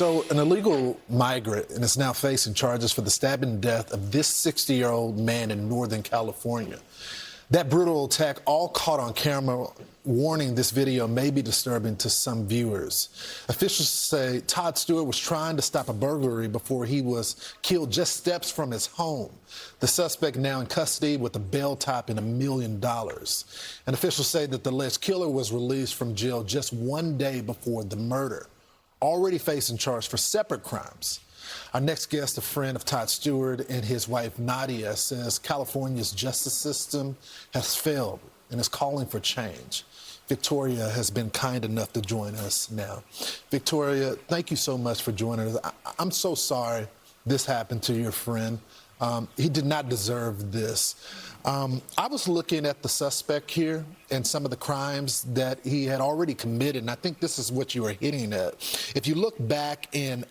So an illegal migrant and is now facing charges for the stabbing and death of this 60-year-old man in Northern California. That brutal attack, all caught on camera, warning this video may be disturbing to some viewers. Officials say Todd Stewart was trying to stop a burglary before he was killed just steps from his home. The suspect now in custody with a bail top and $1 million. And officials say that the alleged killer was released from jail just one day before the murder, already facing charge for separate crimes. Our next guest, a friend of Todd Stewart and his wife Nadia, says California's justice system has failed and is calling for change. Victoria has been kind enough to join us now. Victoria, thank you so much for joining us. I'm so sorry this happened to your friend. He did not deserve this. I was looking at the suspect here and some of the crimes that he had already committed, and I think this is what you were hitting at. If you look back in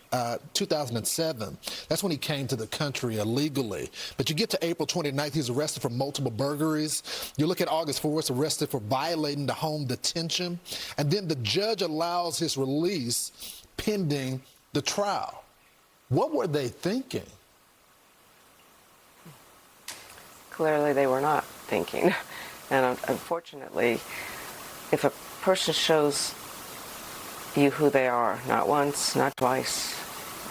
2007, that's when he came to the country illegally. But you get to April 29th, he's arrested for multiple burglaries. You look at August 4th, arrested for violating the home detention. And then the judge allows his release pending the trial. What were they thinking? Clearly they were not thinking. And unfortunately, if a person shows you who they are, not once, not twice,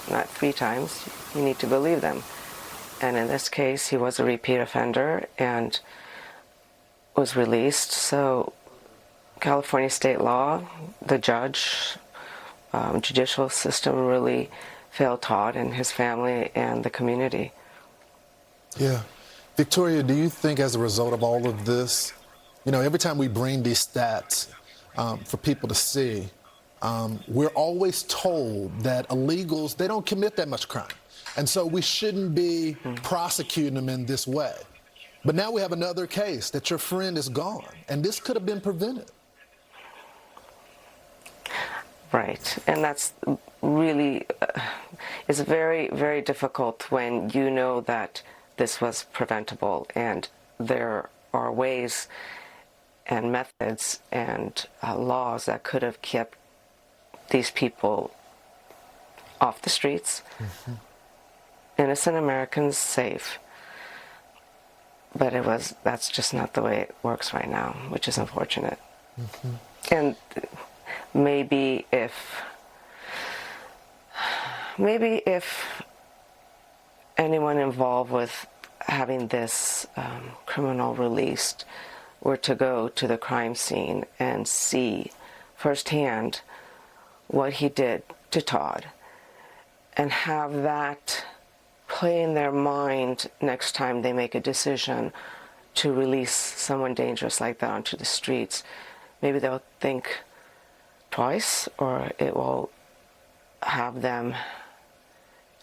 not 3 times, you need to believe them. And in this case, he was a repeat offender and was released. So California state law, the judge, judicial system really failed Todd and his family and the community. Yeah. Victoria, do you think as a result of all of this, you know, every time we bring these stats for people to see, we're always told that illegals, they don't commit that much crime. And so we shouldn't be prosecuting them in this way. But now we have another case that your friend is gone, and this could have been prevented. Right, and that's really, it's very, very difficult when you know that this was preventable, and there are ways and methods and laws that could have kept these people off the streets, innocent Americans safe. But that's just not the way it works right now, which is unfortunate. And maybe if anyone involved with having this criminal released were to go to the crime scene and see firsthand what he did to Todd and have that play in their mind next time they make a decision to release someone dangerous like that onto the streets, maybe they'll think twice, or it will have them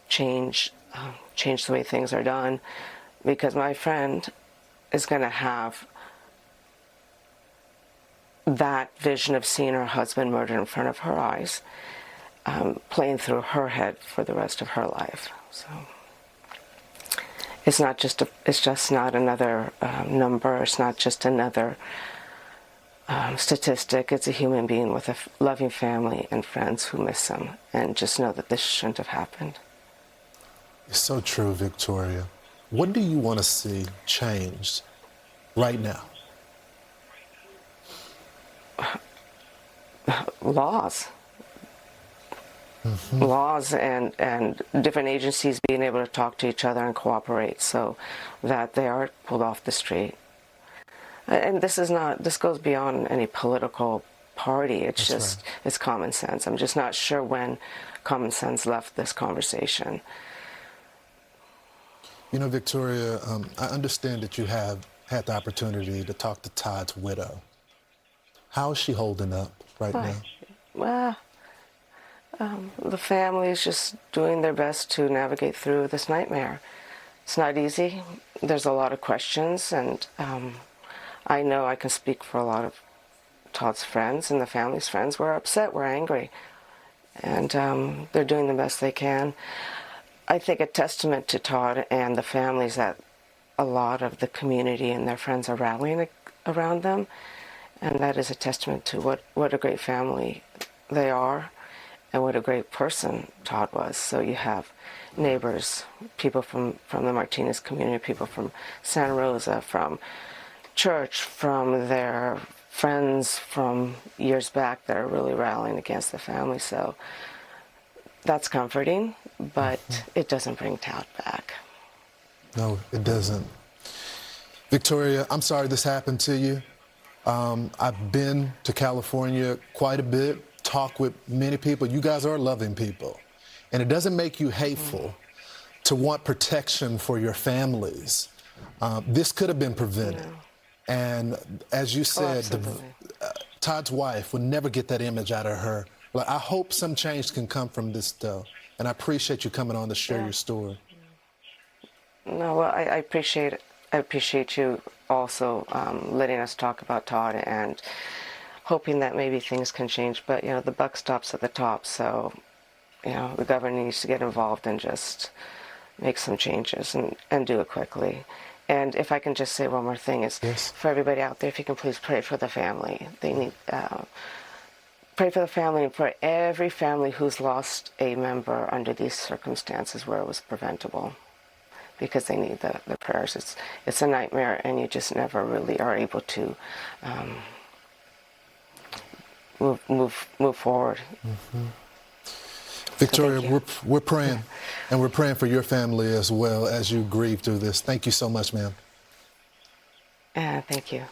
change the way things are done, because my friend is going to have that vision of seeing her husband murdered in front of her eyes playing through her head for the rest of her life. So it's just not another number. It's not just another statistic. It's a human being with a loving family and friends who miss him, and just know that this shouldn't have happened. It's so true, Victoria. What do you want to see changed right now? Laws. Laws and different agencies being able to talk to each other and cooperate so that they are pulled off the street. And this goes beyond any political party. It's it's common sense. I'm just not sure when common sense left this conversation. You know, Victoria, I understand that you have had the opportunity to talk to Todd's widow. How is she holding up right now? Well, the family is just doing their best to navigate through this nightmare. It's not easy. There's a lot of questions, and I know I can speak for a lot of Todd's friends and the family's friends. We're upset, we're angry, and they're doing the best they can. I think a testament to Todd and the families that a lot of the community and their friends are rallying around them, and that is a testament to what a great family they are, and what a great person Todd was. So you have neighbors, people from the Martinez community, people from Santa Rosa, from church, from their friends from years back that are really rallying against the family. So that's comforting, but it doesn't bring Todd back. No, it doesn't. Victoria, I'm sorry this happened to you. I've been to California quite a bit, talked with many people. You guys are loving people. And it doesn't make you hateful to want protection for your families. This could have been prevented. Yeah. And as you said, Todd's wife would never get that image out of her. Like, I hope some change can come from this, though. And I appreciate you coming on to share your story. No, well, I appreciate it. I appreciate you also letting us talk about Todd and hoping that maybe things can change. But, you know, the buck stops at the top. So, you know, the governor needs to get involved and just make some changes and do it quickly. And if I can just say one more thing, is for everybody out there, if you can please pray for the family. They need pray for the family and for every family who's lost a member under these circumstances where it was preventable, because they need the prayers. It's a nightmare, and you just never really are able to move forward. Victoria, we're praying, and we're praying for your family as well as you grieve through this. Thank you so much, ma'am. Thank you.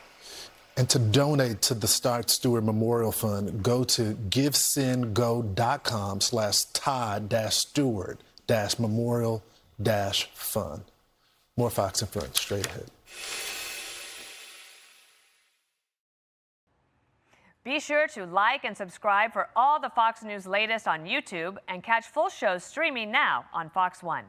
And to donate to the Todd Stewart Memorial Fund, go to givesendgo.com/Todd-Stewart-Memorial-Fund. More Fox in Front, straight ahead. Be sure to like and subscribe for all the Fox News latest on YouTube, and catch full shows streaming now on Fox One.